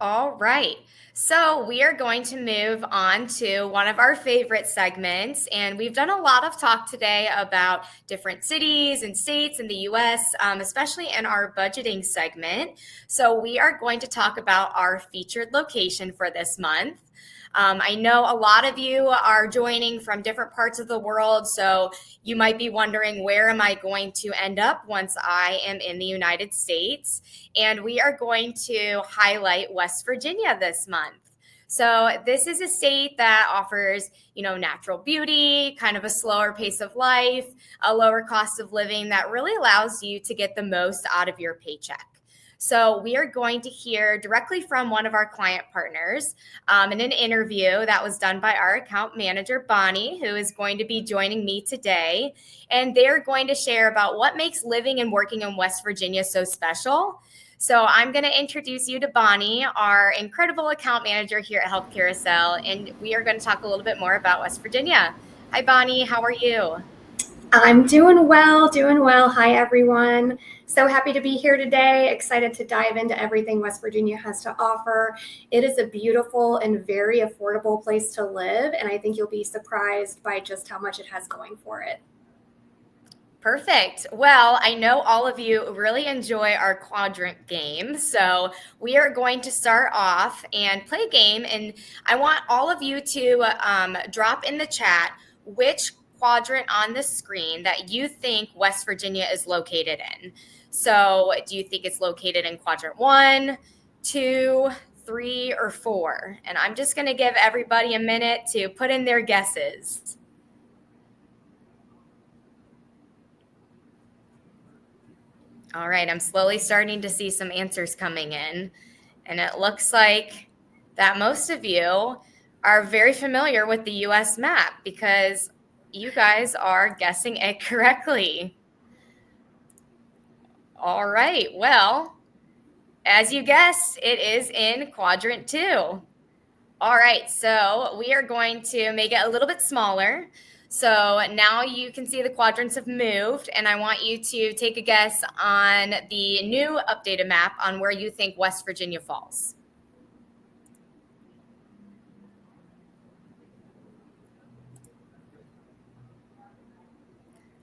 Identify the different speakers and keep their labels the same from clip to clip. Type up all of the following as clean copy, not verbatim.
Speaker 1: All right. So we are going to move on to one of our favorite segments. And we've done a lot of talk today about different cities and states in the US, especially in our budgeting segment. So we are going to talk about our featured location for this month. I know a lot of you are joining from different parts of the world, so you might be wondering, where am I going to end up once I am in the United States? And we are going to highlight West Virginia this month. So this is a state that offers, natural beauty, kind of a slower pace of life, a lower cost of living that really allows you to get the most out of your paycheck. So we are going to hear directly from one of our client partners in an interview that was done by our account manager, Bonnie, who is going to be joining me today. And they're going to share about what makes living and working in West Virginia so special. So I'm going to introduce you to Bonnie, our incredible account manager here at Health Carousel, and we are going to talk a little bit more about West Virginia. Hi, Bonnie. How are you?
Speaker 2: I'm doing well, doing well. Hi, everyone. So happy to be here today. Excited to dive into everything West Virginia has to offer. It is a beautiful and very affordable place to live, and I think you'll be surprised by just how much it has going for it.
Speaker 1: Perfect. Well, I know all of you really enjoy our quadrant game. So we are going to start off and play a game. And I want all of you to drop in the chat which quadrant on the screen that you think West Virginia is located in. So do you think it's located in quadrant 1, 2, 3, or 4? And I'm just going to give everybody a minute to put in their guesses. All right, I'm slowly starting to see some answers coming in, and it looks like that most of you are very familiar with the US map because you guys are guessing it correctly. All right, well, as you guessed, it is in quadrant 2. All right, so we are going to make it a little bit smaller. So now you can see the quadrants have moved, and I want you to take a guess on the new updated map on where you think West Virginia falls.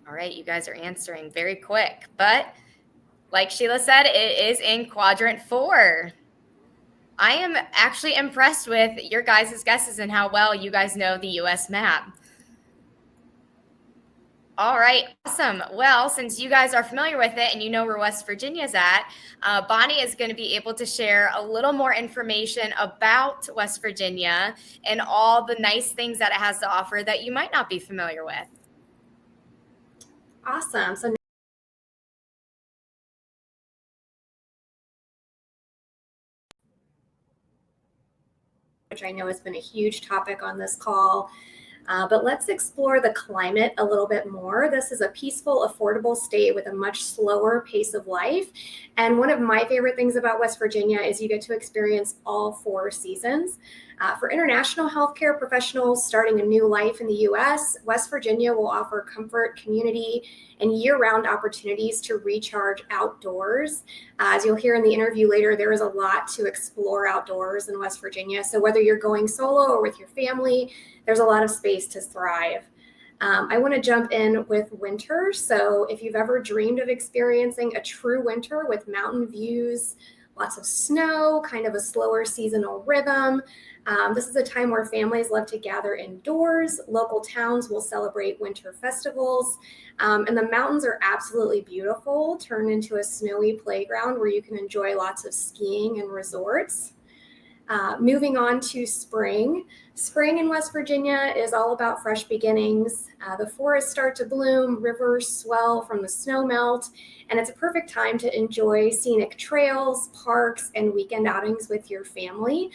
Speaker 1: All right, you guys are answering very quick, but like Sheila said, it is in quadrant 4. I am actually impressed with your guys' guesses and how well you guys know the US map. All right, awesome. Well, since you guys are familiar with it and you know where West Virginia is at, Bonnie is going to be able to share a little more information about West Virginia and all the nice things that it has to offer that you might not be familiar with.
Speaker 2: Awesome. So which I know has been a huge topic on this call. But let's explore the climate a little bit more. This is a peaceful, affordable state with a much slower pace of life. And one of my favorite things about West Virginia is you get to experience all 4 seasons. For international healthcare professionals starting a new life in the US, West Virginia will offer comfort, community, and year-round opportunities to recharge outdoors. As you'll hear in the interview later, there is a lot to explore outdoors in West Virginia. So whether you're going solo or with your family, there's a lot of space to thrive. I want to jump in with winter. So if you've ever dreamed of experiencing a true winter with mountain views, lots of snow, kind of a slower seasonal rhythm, this is a time where families love to gather indoors. Local towns will celebrate winter festivals, and the mountains are absolutely beautiful, turned into a snowy playground where you can enjoy lots of skiing and resorts. Moving on to spring. Spring in West Virginia is all about fresh beginnings. The forests start to bloom, rivers swell from the snow melt, and it's a perfect time to enjoy scenic trails, parks, and weekend outings with your family.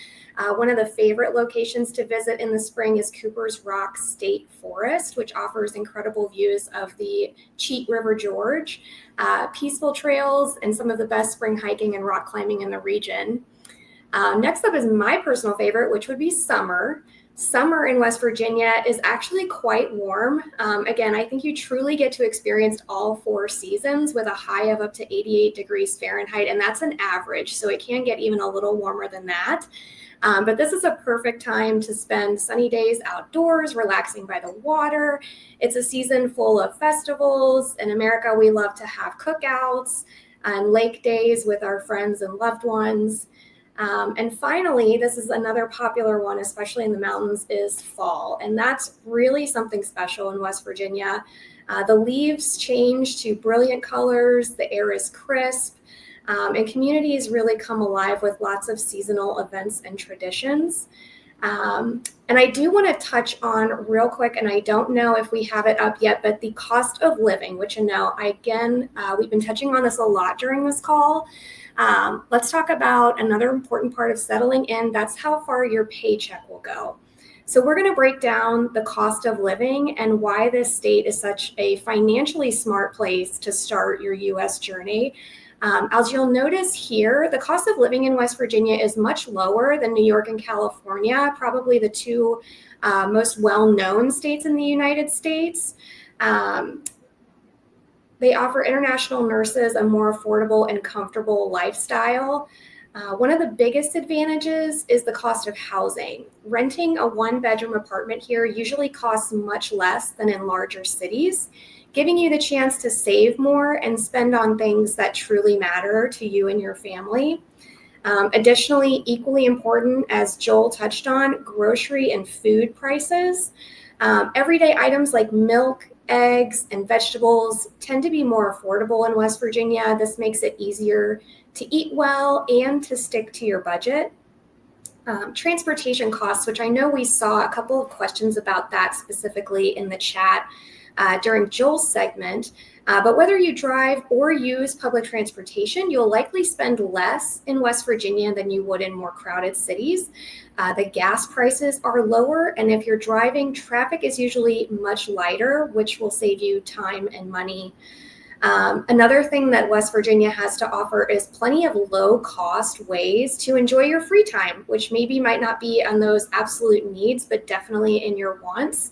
Speaker 2: One of the favorite locations to visit in the spring is Cooper's Rock State Forest, which offers incredible views of the Cheat River Gorge, peaceful trails, and some of the best spring hiking and rock climbing in the region. Next up is my personal favorite, which would be summer. Summer in West Virginia is actually quite warm. Again, I think you truly get to experience all 4 seasons with a high of up to 88 degrees Fahrenheit, and that's an average, so it can get even a little warmer than that. But this is a perfect time to spend sunny days outdoors, relaxing by the water. It's a season full of festivals. In America, we love to have cookouts and lake days with our friends and loved ones. And finally, this is another popular one, especially in the mountains, is fall. And that's really something special in West Virginia. The leaves change to brilliant colors, the air is crisp, and communities really come alive with lots of seasonal events and traditions. And I do want to touch on real quick, and I don't know if we have it up yet, but the cost of living, which we've been touching on this a lot during this call. Let's talk about another important part of settling in. That's how far your paycheck will go. So we're going to break down the cost of living and why this state is such a financially smart place to start your U.S. journey. As you'll notice here, the cost of living in West Virginia is much lower than New York and California, probably the two most well-known states in the United States. They offer international nurses a more affordable and comfortable lifestyle. One of the biggest advantages is the cost of housing. Renting a one-bedroom apartment here usually costs much less than in larger cities, giving you the chance to save more and spend on things that truly matter to you and your family. Additionally, equally important, as Joel touched on, grocery and food prices. Everyday items like milk, eggs, and vegetables tend to be more affordable in West Virginia. This makes it easier to eat well and to stick to your budget. Transportation costs, which I know we saw a couple of questions about that specifically in the chat during Joel's segment. But whether you drive or use public transportation, you'll likely spend less in West Virginia than you would in more crowded cities. The gas prices are lower, and if you're driving, traffic is usually much lighter, which will save you time and money. Another thing that West Virginia has to offer is plenty of low-cost ways to enjoy your free time, which maybe might not be on those absolute needs, but definitely in your wants.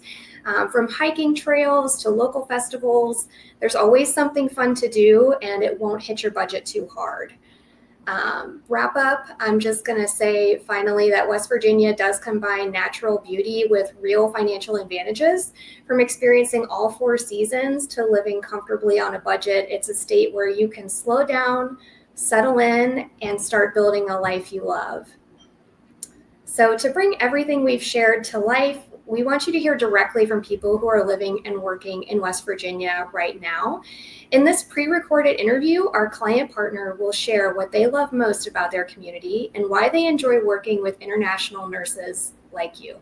Speaker 2: From hiking trails to local festivals, there's always something fun to do, and it won't hit your budget too hard. Wrap up, I'm just going to say finally that West Virginia does combine natural beauty with real financial advantages. From experiencing all 4 seasons to living comfortably on a budget, it's a state where you can slow down, settle in, and start building a life you love. So to bring everything we've shared to life, we want you to hear directly from people who are living and working in West Virginia right now. In this pre-recorded interview, our client partner will share what they love most about their community and why they enjoy working with international nurses like you.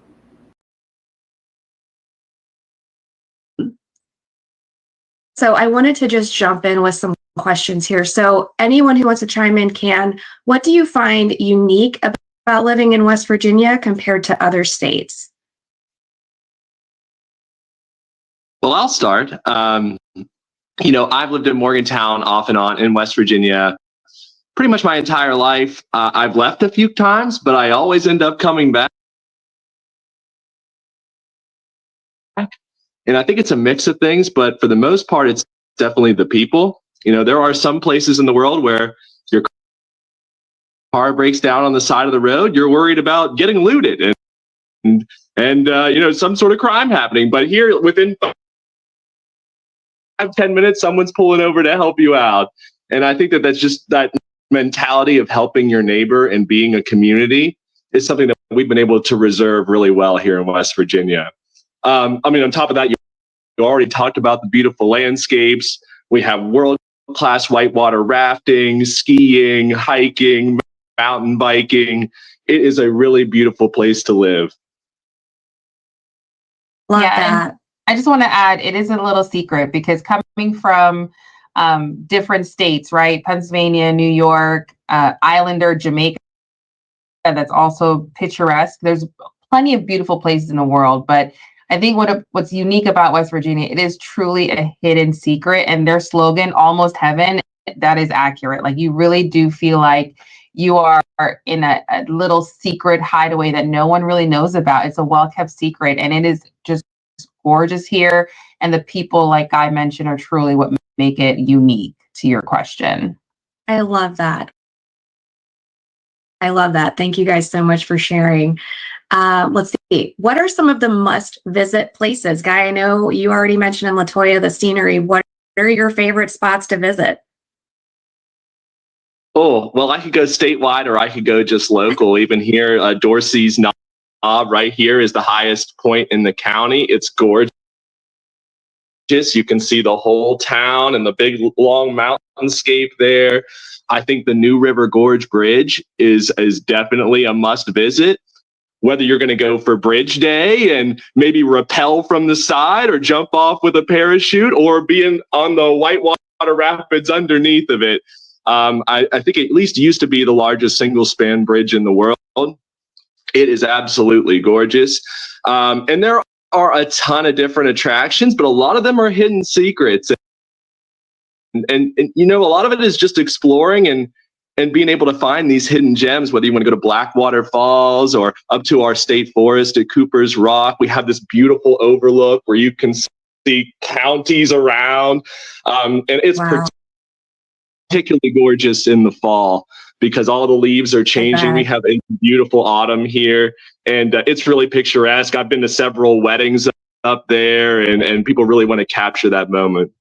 Speaker 2: So I wanted to just jump in with some questions here. So anyone who wants to chime in can. What do you find unique about living in West Virginia compared to other states?
Speaker 3: Well, I'll start. I've lived in Morgantown off and on in West Virginia pretty much my entire life. I've left a few times, but I always end up coming back. And I think it's a mix of things, but for the most part, it's definitely the people. There are some places in the world where your car breaks down on the side of the road. You're worried about getting looted and some sort of crime happening. But here, within 5-10 minutes, someone's pulling over to help you out. And I think that's just that mentality of helping your neighbor and being a community is something that we've been able to reserve really well here in West Virginia. On top of that, you already talked about the beautiful landscapes. We have world-class whitewater rafting, skiing, hiking, mountain biking. It is a really beautiful place to live.
Speaker 4: Love that. I just want to add, it is a little secret because coming from different states, right? Pennsylvania, New York, Islander, Jamaica, that's also picturesque. There's plenty of beautiful places in the world, but I think what's unique about West Virginia, it is truly a hidden secret, and their slogan, almost heaven, that is accurate. Like, you really do feel like you are in a little secret hideaway that no one really knows about. It's a well-kept secret, and it is just gorgeous here. And the people, like I mentioned, are truly what make it unique to your question.
Speaker 2: I love that. I love that. Thank you guys so much for sharing. Let's see. What are some of the must-visit places? Guy, I know you already mentioned in Latoya the scenery. What are your favorite spots to visit?
Speaker 3: Oh, well, I could go statewide or I could go just local. Even here, Dorsey's Knob right here is the highest point in the county. It's gorgeous. You can see the whole town and the big long mountainscape there. I think the New River Gorge Bridge is definitely a must visit. Whether you're going to go for bridge day and maybe rappel from the side or jump off with a parachute or be on the whitewater rapids underneath of it. I think it at least used to be the largest single span bridge in the world. It is absolutely gorgeous. And there are a ton of different attractions, but a lot of them are hidden secrets. And you know, a lot of it is just exploring and being able to find these hidden gems, whether you want to go to Blackwater Falls or up to our state forest at Cooper's Rock. We have this beautiful overlook where you can see counties around. And it's particularly gorgeous in the fall because all the leaves are changing. We have a beautiful autumn here, and it's really picturesque. I've been to several weddings up there, and people really want to capture that moment.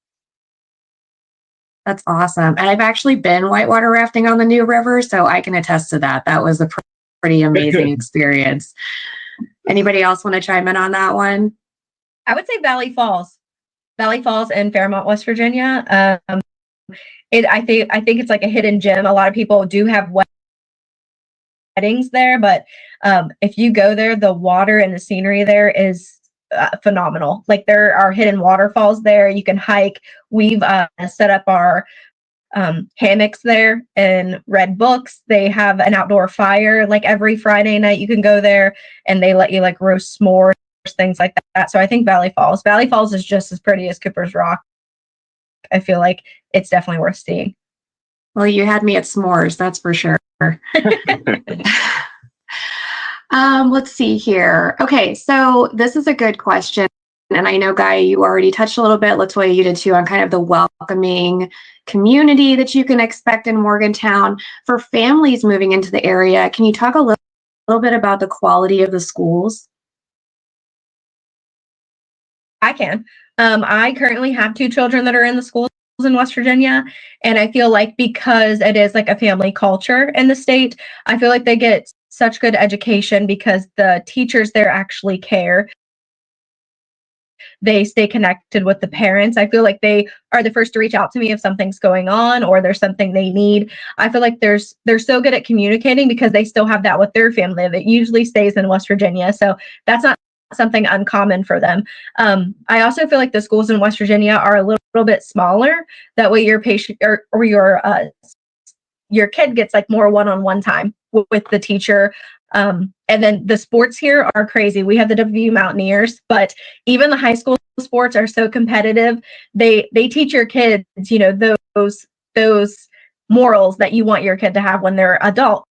Speaker 2: That's awesome. And I've actually been whitewater rafting on the New River, so I can attest to that. That was a pretty amazing experience. Anybody else want to chime in on that one?
Speaker 5: I would say Valley Falls in Fairmont, West Virginia. I think it's like a hidden gem. A lot of people do have weddings there, but if you go there, the water and the scenery there is phenomenal. Like there are hidden waterfalls there. You can hike. We've set up our hammocks there and read books. They have an outdoor fire like every Friday night. You can go there and they let you like roast s'mores, things like that. So I think Valley Falls is just as pretty as Cooper's Rock. I feel like it's definitely worth seeing.
Speaker 2: Well, you had me at s'mores, that's for sure. Let's see here. Okay, so this is a good question. And I know, Guy, you already touched a little bit. Latoya, you did too, on kind of the welcoming community that you can expect in Morgantown. For families moving into the area, can you talk a little bit about the quality of the schools?
Speaker 5: I can. I currently have 2 children that are in the schools in West Virginia, and I feel like because it is like a family culture in the state, I feel like they get such good education because the teachers there actually care. They stay connected with the parents. I feel like they are the first to reach out to me if something's going on or there's something they need. I feel like they're so good at communicating because they still have that with their family that usually stays in West Virginia. So that's not something uncommon for them. I also feel like the schools in West Virginia are a little bit smaller. That way your patient or your kid gets like more one-on-one time with the teacher. And then the sports here are crazy. We have the WVU Mountaineers, but even the high school sports are so competitive. They teach your kids, you know, those morals that you want your kid to have when they're adults,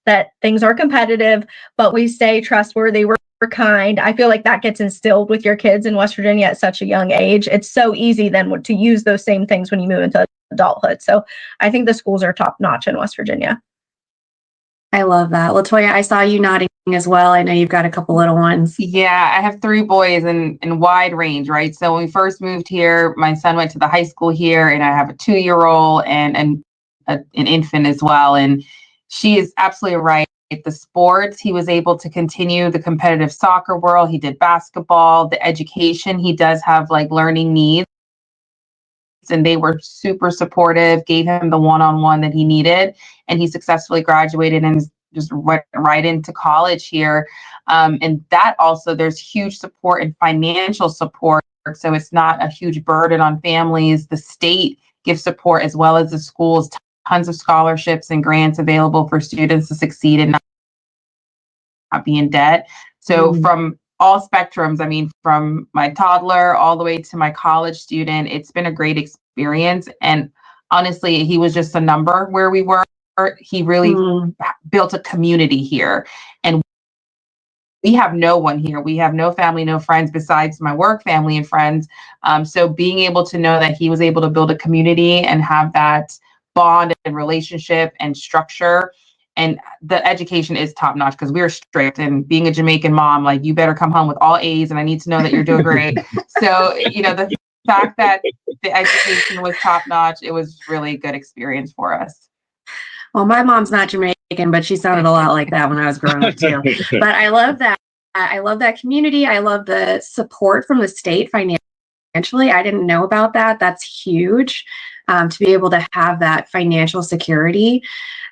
Speaker 5: that things are competitive, but we stay trustworthy. We're kind. I feel like that gets instilled with your kids in West Virginia at such a young age. It's so easy then to use those same things when you move into adulthood. So I think the schools are top notch in West Virginia.
Speaker 2: I love that. Latoya, I saw you nodding as well. I know you've got a couple little ones.
Speaker 4: Yeah, I have 3 boys in wide range, right? So when we first moved here, my son went to the high school here, and I have a 2-year-old and an infant as well. And she is absolutely right. The sports, he was able to continue the competitive soccer world. He did basketball, the education. He does have like learning needs, and they were super supportive, gave him the one-on-one that he needed, and he successfully graduated and just went right into college here. And that also, there's huge support and financial support, so it's not a huge burden on families. The state gives support as well as the schools, tons of scholarships and grants available for students to succeed and not be in debt. So from all spectrums, I mean, from my toddler all the way to my college student, it's been a great experience. And honestly, he was just a number where we were. He really built a community here. And we have no one here. We have no family, no friends besides my work family and friends. So being able to know that he was able to build a community and have that bond and relationship and structure, and the education is top notch because we're strict. And being a Jamaican mom, like, you better come home with all A's, and I need to know that you're doing great. So, the fact that the education was top notch, it was really a good experience for us.
Speaker 2: Well, my mom's not Jamaican, but she sounded a lot like that when I was growing up too. But I love that. I love that community. I love the support from the state financially. I didn't know about that. That's huge, to be able to have that financial security.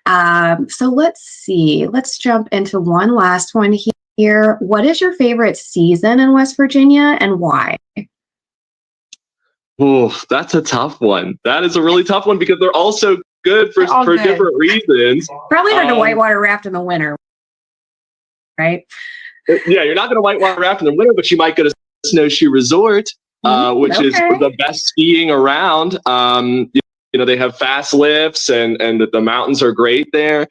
Speaker 2: So let's see. Let's jump into one last one here. What is your favorite season in West Virginia and why?
Speaker 3: Oh, that's a tough one. That is a really tough one because they're all so good for different reasons.
Speaker 2: Probably hard to whitewater raft in the winter, right?
Speaker 3: Yeah, you're not going to whitewater raft in the winter, but you might go to Snowshoe Resort, which is the best skiing around. They have fast lifts and the mountains are great there.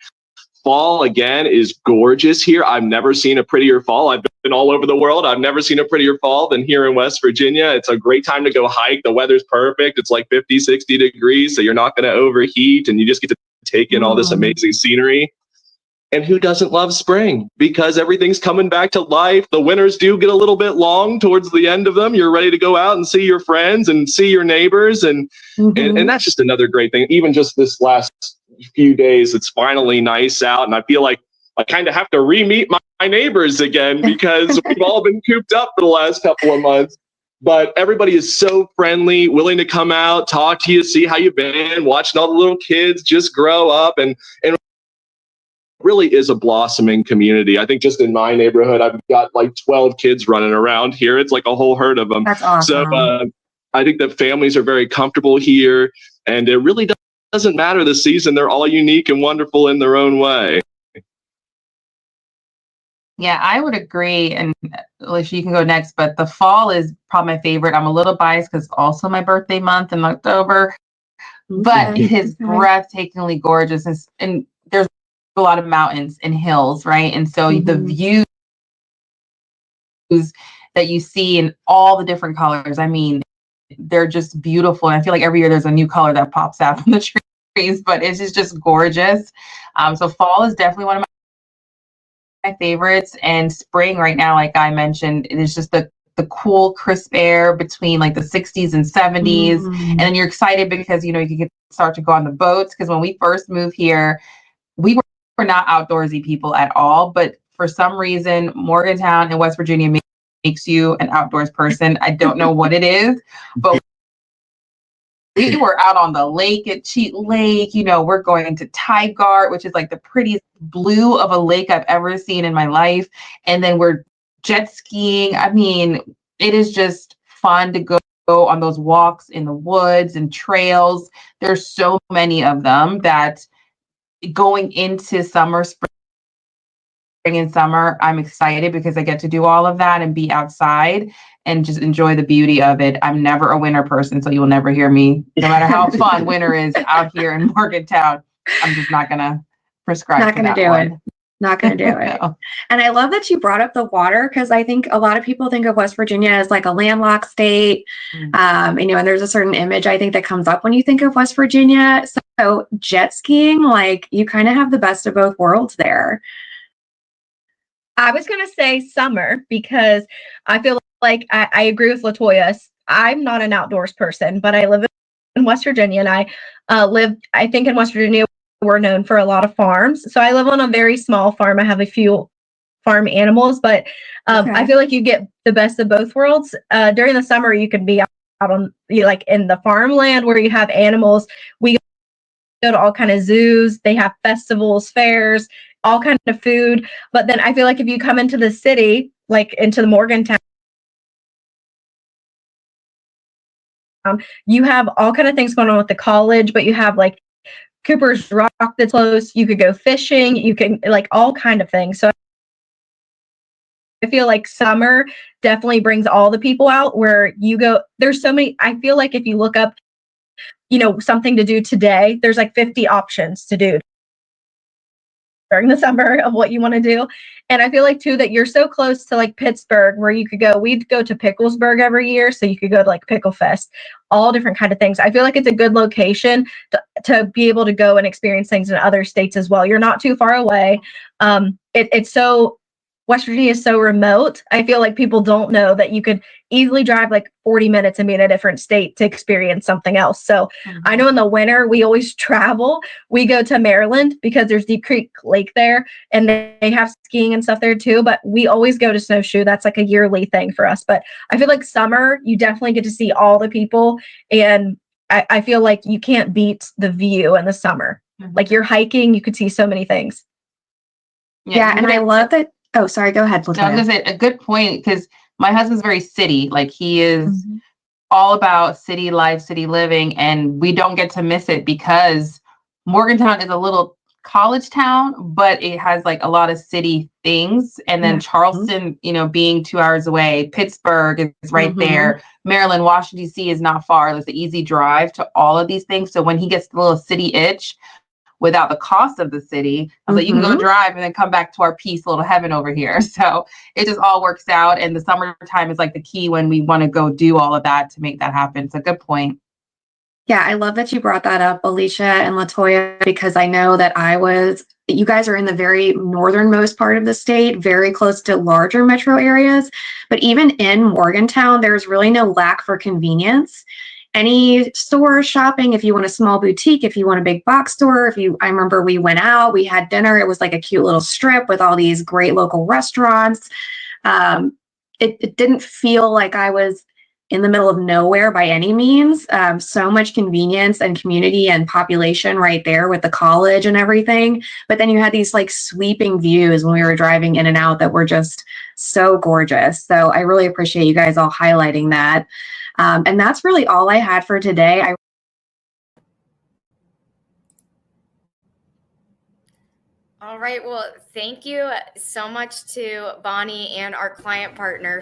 Speaker 3: Fall, again, is gorgeous here. I've never seen a prettier fall. I've been all over the world. I've never seen a prettier fall than here in West Virginia. It's a great time to go hike. The weather's perfect. It's like 50, 60 degrees, so you're not going to overheat, and you just get to take in all this amazing scenery. And who doesn't love spring? Because everything's coming back to life. The winters do get a little bit long towards the end of them. You're ready to go out and see your friends and see your neighbors. And that's just another great thing. Even just this last few days, it's finally nice out. And I feel like I kind of have to re-meet my neighbors again because we've all been cooped up for the last couple of months. But everybody is so friendly, willing to come out, talk to you, see how you've been, watching all the little kids just grow up, and really is a blossoming community. I think just in my neighborhood, I've got like 12 kids running around here. It's like a whole herd of them.
Speaker 2: That's awesome.
Speaker 3: So I think that families are very comfortable here, and it really doesn't matter the season. They're all unique and wonderful in their own way.
Speaker 4: Yeah, I would agree. And Alicia, you can go next, but the fall is probably my favorite. I'm a little biased because it's also my birthday month in October, but it is breathtakingly gorgeous. And there's a lot of mountains and hills, right? And so the views that you see in all the different colors, I mean, they're just beautiful. And I feel like every year there's a new color that pops out from the trees, but it's just gorgeous. So fall is definitely one of my favorites. And spring right now, like I mentioned, it is just the cool, crisp air between like the 60s and 70s. And then you're excited because, you can start to go on the boats. Because when we first moved here, we were not outdoorsy people at all, but for some reason, Morgantown in West Virginia makes you an outdoors person. I don't know what it is, but we were out on the lake at Cheat Lake. We're going to Tigard, which is like the prettiest blue of a lake I've ever seen in my life. And then we're jet skiing. I mean, it is just fun to go on those walks in the woods and trails. There's so many of them that going into spring and summer, I'm excited because I get to do all of that and be outside and just enjoy the beauty of it. I'm never a winter person, so you'll never hear me, no matter how fun winter is out here in Morgantown. I'm just not going to prescribe
Speaker 2: Not going to do it. Not going to do it.
Speaker 4: No.
Speaker 2: And I love that you brought up the water because I think a lot of people think of West Virginia as like a landlocked state. And there's a certain image I think that comes up when you think of West Virginia. So jet skiing, like you kind of have the best of both worlds there.
Speaker 5: I was going to say summer because I feel like I agree with LaToya. I'm not an outdoors person, but I live in West Virginia and I think in West Virginia, we're known for a lot of farms. So I live on a very small farm. I have a few farm animals, but I feel like you get the best of both worlds. During the summer, you can be out on like in the farmland where you have animals. We go to all kind of zoos. They have festivals, fairs, all kind of food. But then I feel like if you come into the city, like into the Morgantown, you have all kind of things going on with the college, but you have like Cooper's Rock that's close. You could go fishing. You can like all kind of things. So I feel like summer definitely brings all the people out where you go. There's so many. I feel like if you look up, something to do today, there's like 50 options to do during the summer of what you want to do. And I feel like too that you're so close to like Pittsburgh where you could go. We'd go to Picklesburg every year, so you could go to like Pickle Fest, all different kind of things. I feel like it's a good location to be able to go and experience things in other states as well. You're not too far away. It's so West Virginia is so remote. I feel like people don't know that you could easily drive like 40 minutes and be in a different state to experience something else. So I know in the winter, we always travel. We go to Maryland because there's Deep Creek Lake there and they have skiing and stuff there too. But we always go to snowshoe. That's like a yearly thing for us. But I feel like summer, you definitely get to see all the people. And I feel like you can't beat the view in the summer. Like you're hiking, you could see so many things.
Speaker 6: Yeah, and I love that. Oh, sorry. Go ahead, Latoya.
Speaker 4: No, I was gonna say a good point because my husband's very city. Like he is all about city life, city living, and we don't get to miss it because Morgantown is a little college town, but it has like a lot of city things. And then Charleston, you know, being 2 hours away, Pittsburgh is right there. Maryland, Washington, D.C. is not far. It's an easy drive to all of these things. So when he gets the little city itch, without the cost of the city, I was like, you can go drive and then come back to our peace little heaven over here. So it just all works out. And the summertime is like the key when we want to go do all of that to make that happen. It's a good point.
Speaker 6: Yeah, I love that you brought that up, Alicia and Latoya, because I know that you guys are in the very northernmost part of the state, very close to larger metro areas. But even in Morgantown, there's really no lack for convenience. Any store shopping, if you want a small boutique, if you want a big box store, I remember we went out, we had dinner. It was like a cute little strip with all these great local restaurants. It didn't feel like I was in the middle of nowhere by any means. So much convenience and community and population right there with the college and everything. But then you had these like sweeping views when we were driving in and out that were just so gorgeous. So I really appreciate you guys all highlighting that. And that's really all I had for today.
Speaker 1: All right. Well, thank you so much to Bonnie and our client partner